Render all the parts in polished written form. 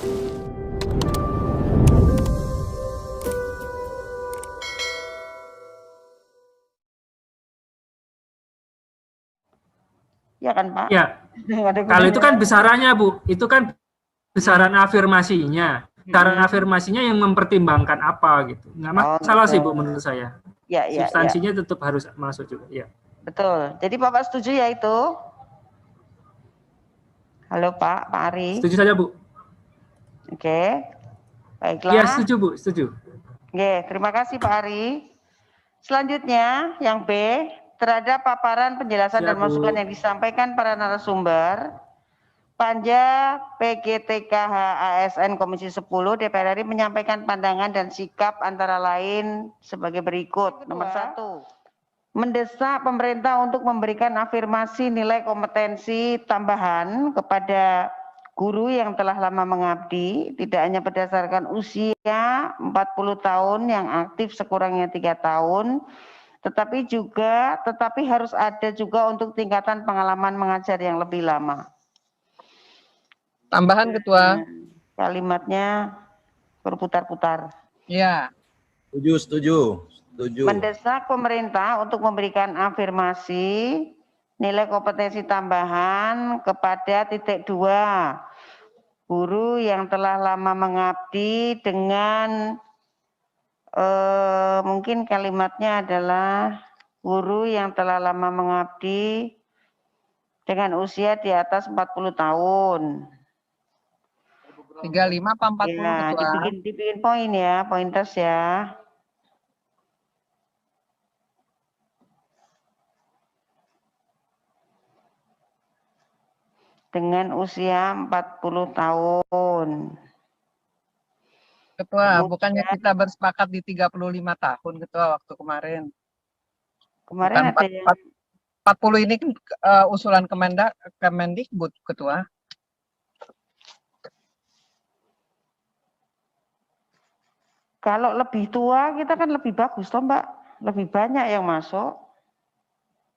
Ya kan Pak? Ya, kalau itu kan besarannya Bu, itu kan besaran afirmasinya. Besaran afirmasinya yang mempertimbangkan apa gitu. Nggak masalah sih Bu menurut saya. Ya, substansinya tetap harus masuk juga. Ya. Betul. Jadi Bapak setuju ya itu? Halo Pak Ari. Setuju saja Bu. Oke. Baiklah. Ya setuju Bu, setuju. Oke, terima kasih Pak Ari. Selanjutnya yang B, terhadap paparan penjelasan dan masukan yang disampaikan para narasumber, Panja PGTKH ASN Komisi 10 DPR RI menyampaikan pandangan dan sikap antara lain sebagai berikut. Nomor 1, mendesak pemerintah untuk memberikan afirmasi nilai kompetensi tambahan kepada guru yang telah lama mengabdi, tidak hanya berdasarkan usia 40 tahun yang aktif sekurangnya 3 tahun, tetapi harus ada juga untuk tingkatan pengalaman mengajar yang lebih lama. Tambahan Ketua. Kalimatnya berputar-putar. Ya. Setuju. Mendesak pemerintah untuk memberikan afirmasi nilai kompetensi tambahan kepada titik 2 guru yang telah lama mengabdi dengan mungkin kalimatnya adalah guru yang telah lama mengabdi dengan usia di atas 40 tahun. 35 apa 40 ya, Ketua? dibikin poin ya, pointers ya. Dengan usia 40 tahun. Ketua, bukannya kita bersepakat di 35 tahun Ketua waktu kemarin. Kemarin bukan ada yang 40 ini kan usulan Kemendikbud Ketua. Kalau lebih tua kita kan lebih bagus toh Mbak, lebih banyak yang masuk.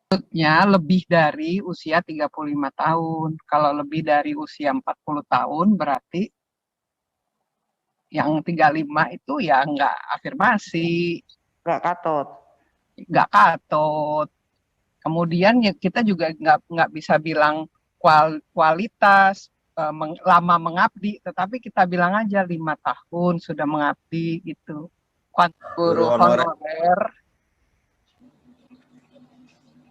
Maksudnya lebih dari usia 35 tahun. Kalau lebih dari usia 40 tahun berarti yang 35 itu ya nggak afirmasi. Nggak katut. Nggak katut. Kemudian ya kita juga nggak bisa bilang kualitas lama mengabdi, tetapi kita bilang aja 5 tahun sudah mengabdi gitu. Guru honorer.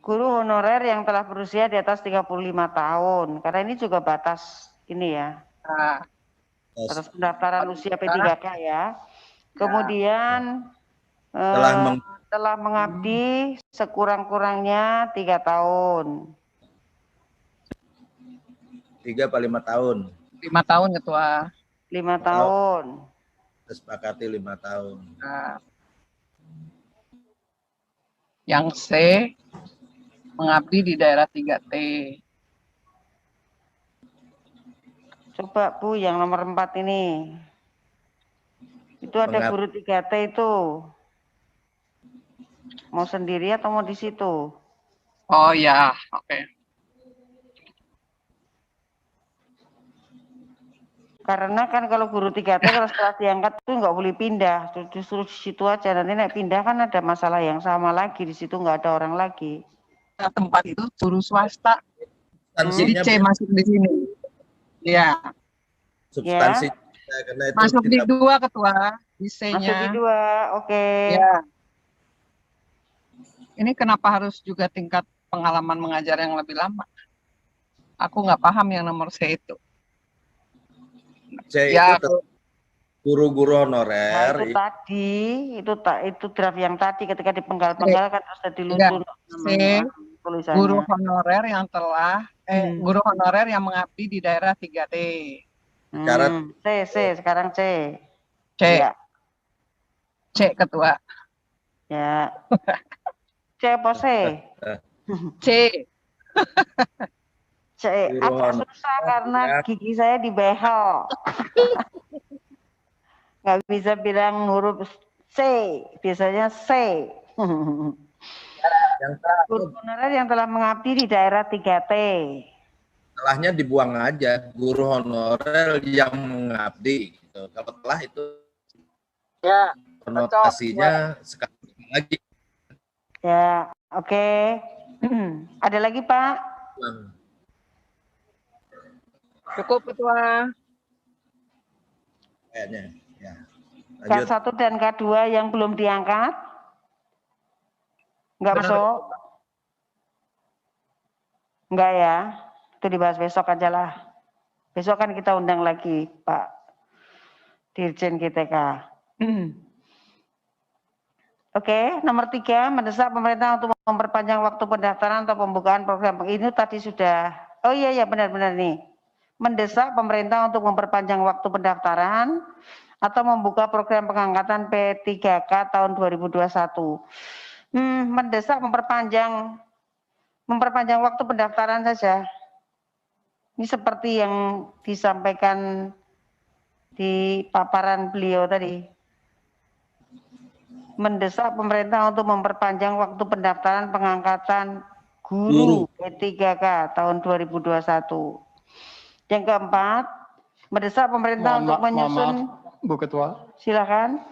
Guru honorer yang telah berusia di atas 35 tahun, karena ini juga batas ini ya. Nah, batas pendaftaran usia P3K ya. Kemudian telah mengabdi sekurang-kurangnya 3 tahun. 3 apa 5 tahun? 5 tahun Ketua. 5 tahun. Kesepakati 5 tahun. Nah, yang C mengabdi di daerah 3T. Coba Bu yang nomor 4 ini. Itu ada guru 3T itu. Mau sendiri atau mau di situ? Oh ya, oke. Karena kan kalau guru 3T kalau setelah diangkat itu nggak boleh pindah, justru di situ aja. Nanti naik pindah kan ada masalah yang sama lagi, di situ nggak ada orang lagi. Tempat itu guru swasta. Jadi C masuk di sini. Ya. Substansi. Ya. Karena itu masuk di 2 Ketua, di C-nya. Masuk di 2, oke. Ya. Ini kenapa harus juga tingkat pengalaman mengajar yang lebih lama? Aku nggak paham yang nomor C itu. C ya, itu guru-guru honorer. Nah, itu tadi, itu draft yang tadi ketika dipenggal-penggal kan terus jadi lucu. C, guru honorer yang telah, guru honorer yang mengabdi di daerah 3T. C, sekarang C. C. Ya. C Ketua. Ya. C apa C? C. C. Agak susah karena gigi saya dibehel. Nggak bisa bilang huruf C. Biasanya C. Guru honorer yang telah mengabdi di daerah 3T. Setelahnya dibuang aja, guru honorer yang mengabdi. Gitu. Kalau telah itu Ya, konotasinya sekali lagi. Ya, oke. Ada lagi Pak? cukup Ketua. Kayaknya. Ya. Lanjut. K1 dan K2 yang belum diangkat? Enggak Benar. masuk? Enggak ya? Itu dibahas besok aja lah. Besok kan kita undang lagi Pak Dirjen GTK. Oke, nomor 3, mendesak pemerintah untuk memperpanjang waktu pendaftaran atau pembukaan program. Ini tadi sudah, oh iya benar-benar nih. Mendesak pemerintah untuk memperpanjang waktu pendaftaran atau membuka program pengangkatan P3K tahun 2021. Mendesak memperpanjang waktu pendaftaran saja. Ini seperti yang disampaikan di paparan beliau tadi. Mendesak pemerintah untuk memperpanjang waktu pendaftaran pengangkatan guru P3K tahun 2021. Yang keempat, mendesak pemerintah untuk menyusun. Bu Ketua. Silakan.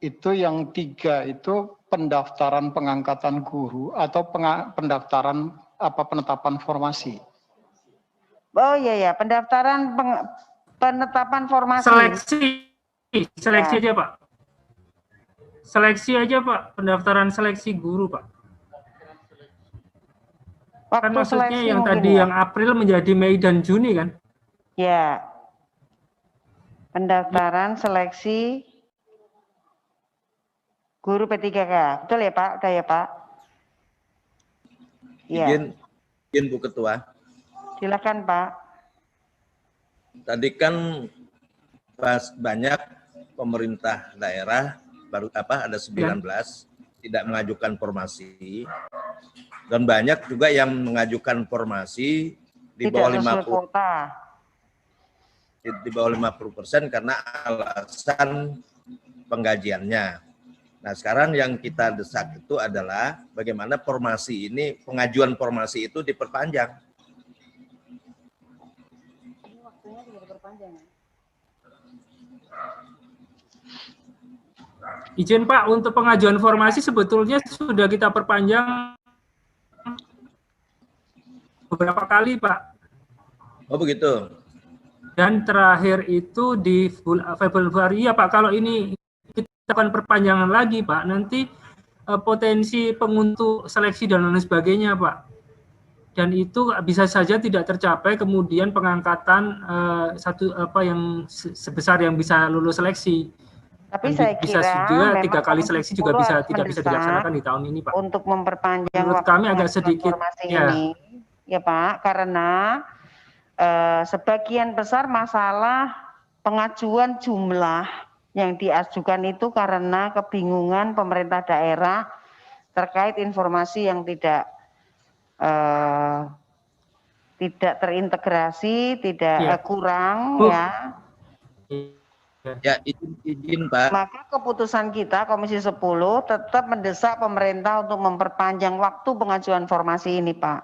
Itu yang 3 itu pendaftaran pengangkatan guru atau pendaftaran penetapan formasi. Oh iya, pendaftaran penetapan formasi. Seleksi aja Pak. Seleksi aja Pak, pendaftaran seleksi guru Pak. Waktu Kan maksudnya yang ya? tadi yang April menjadi Mei dan Juni kan? Ya. Pendaftaran seleksi guru P3K. Betul ya Pak? Udah ya Pak? Iya. Izin Bu Ketua. Silakan Pak. Tadi kan banyak pemerintah daerah baru ada 19 tidak mengajukan formasi dan banyak juga yang mengajukan formasi di bawah 50 di bawah 50% karena alasan penggajiannya. Nah, sekarang yang kita desak itu adalah bagaimana formasi ini, pengajuan formasi itu diperpanjang. Izin Pak, untuk pengajuan formasi sebetulnya sudah kita perpanjang beberapa kali Pak. Oh begitu. Dan terakhir itu di Februari ya Pak. Kalau ini kita akan perpanjangan lagi Pak, nanti potensi penguntuk seleksi dan lain sebagainya Pak. Dan itu bisa saja tidak tercapai, kemudian pengangkatan yang sebesar yang bisa lulus seleksi. Tapi dan saya bisa kira juga 3 kali seleksi juga tidak bisa dilaksanakan di tahun ini Pak. Untuk memperpanjang menurut waktu kami agak sedikit ini ya Pak, karena sebagian besar masalah pengajuan jumlah yang diajukan itu karena kebingungan pemerintah daerah terkait informasi yang tidak terintegrasi, kurang ya. Ya, izin Pak. Maka keputusan kita Komisi 10 tetap mendesak pemerintah untuk memperpanjang waktu pengajuan formasi ini Pak.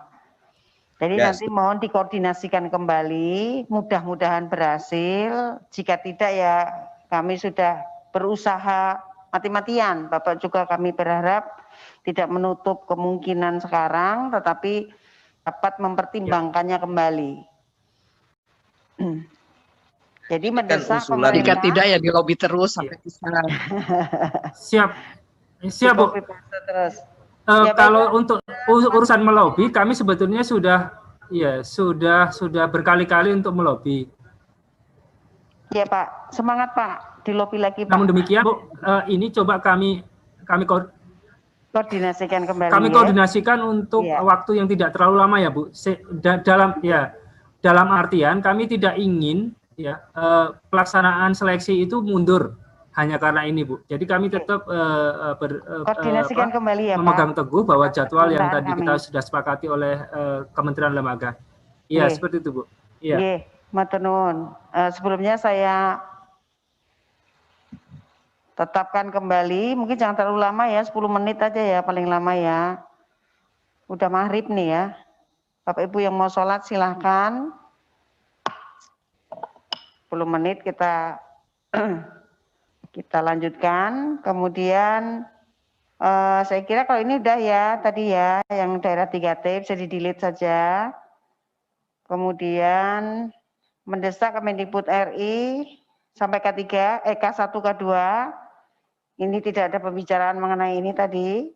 Jadi nanti mohon dikoordinasikan kembali, mudah-mudahan berhasil. Jika tidak ya kami sudah berusaha mati-matian. Bapak juga kami berharap tidak menutup kemungkinan sekarang, tetapi dapat mempertimbangkannya kembali. Jadi mendesak pemerintah. Jika tidak ya di lobby terus sampai bisa. Siap Bu. Kalau untuk urusan melobi, kami sebetulnya sudah berkali-kali untuk melobi. Ya Pak, semangat Pak, di lobi lagi Pak. Namun demikian Bu, ini coba kami koordinasikan kembali. Kami koordinasikan untuk waktu yang tidak terlalu lama ya Bu. Dalam artian kami tidak ingin pelaksanaan seleksi itu mundur hanya karena ini Bu. Jadi kami tetap koordinasikan kembali ya memegang Pak. teguh bahwa jadwal yang tadi kita sudah sepakati oleh Kementerian Lembaga. Iya seperti itu Bu. Iya. Matur nuwun. Sebelumnya saya tetapkan kembali, mungkin jangan terlalu lama ya, 10 menit aja ya paling lama ya. Udah maghrib nih ya. Bapak Ibu yang mau sholat silahkan. 10 menit kita lanjutkan. Kemudian saya kira kalau ini udah ya tadi ya, yang daerah 3T bisa di-delete saja. Kemudian mendesak Kemendikbud RI sampai K3, K1, K2. Ini tidak ada pembicaraan mengenai ini tadi.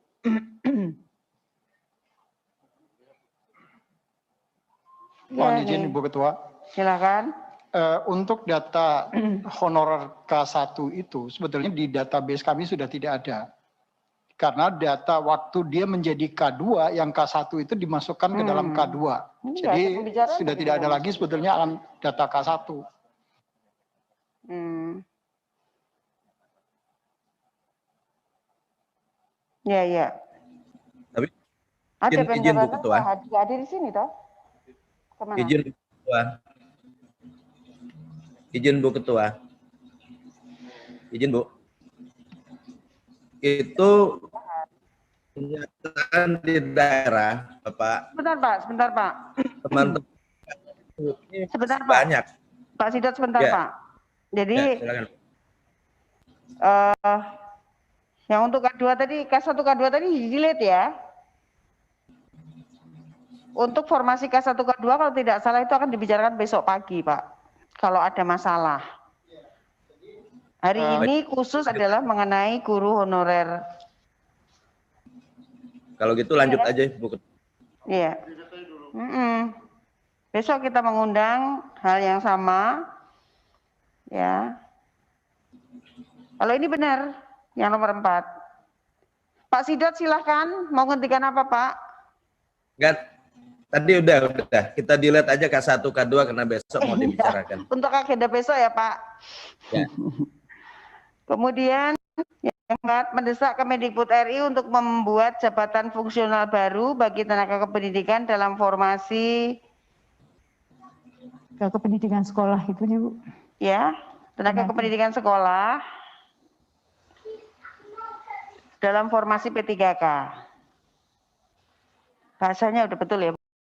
Mohon izin Ibu Ketua. Silakan. Untuk data honorer K1 itu sebetulnya di database kami sudah tidak ada. Karena data waktu dia menjadi K2, yang K1 itu dimasukkan ke dalam K2. Jadi sudah tidak ada lagi sebetulnya data K1. Ya. Tapi ada izin Bu Ketua. Hadir di sini toh? Kemana? Izin Bu Ketua. Izin Bu Ketua. Izin Bu. Itu kenyataan di daerah, Bapak. Sebentar Pak. Teman-teman. Sebentar Pak. Banyak. Pak Sidot sebentar Ya. Pak. Jadi silakan. yang untuk K2 tadi, K1 K2 tadi di-delete ya. Untuk formasi K1 K2 kalau tidak salah itu akan dibicarakan besok pagi Pak. Kalau ada masalah. Hari ini khusus adalah mengenai guru honorer. Kalau gitu lanjut aja Bu Ketua. Iya. Besok kita mengundang hal yang sama. Ya. Kalau ini benar, yang nomor 4. Pak Sidot silahkan, mau ngendikan apa Pak? Enggak, tadi udah. Kita delete aja K1, K2 karena besok mau dibicarakan. Untuk agenda besok ya Pak. Ya. Kemudian yang keempat, mendesak Kemendikbud RI untuk membuat jabatan fungsional baru bagi tenaga kependidikan dalam formasi kependidikan sekolah itu nih Bu. ya, tenaga kependidikan sekolah dalam formasi P3K. Bahasanya udah betul ya.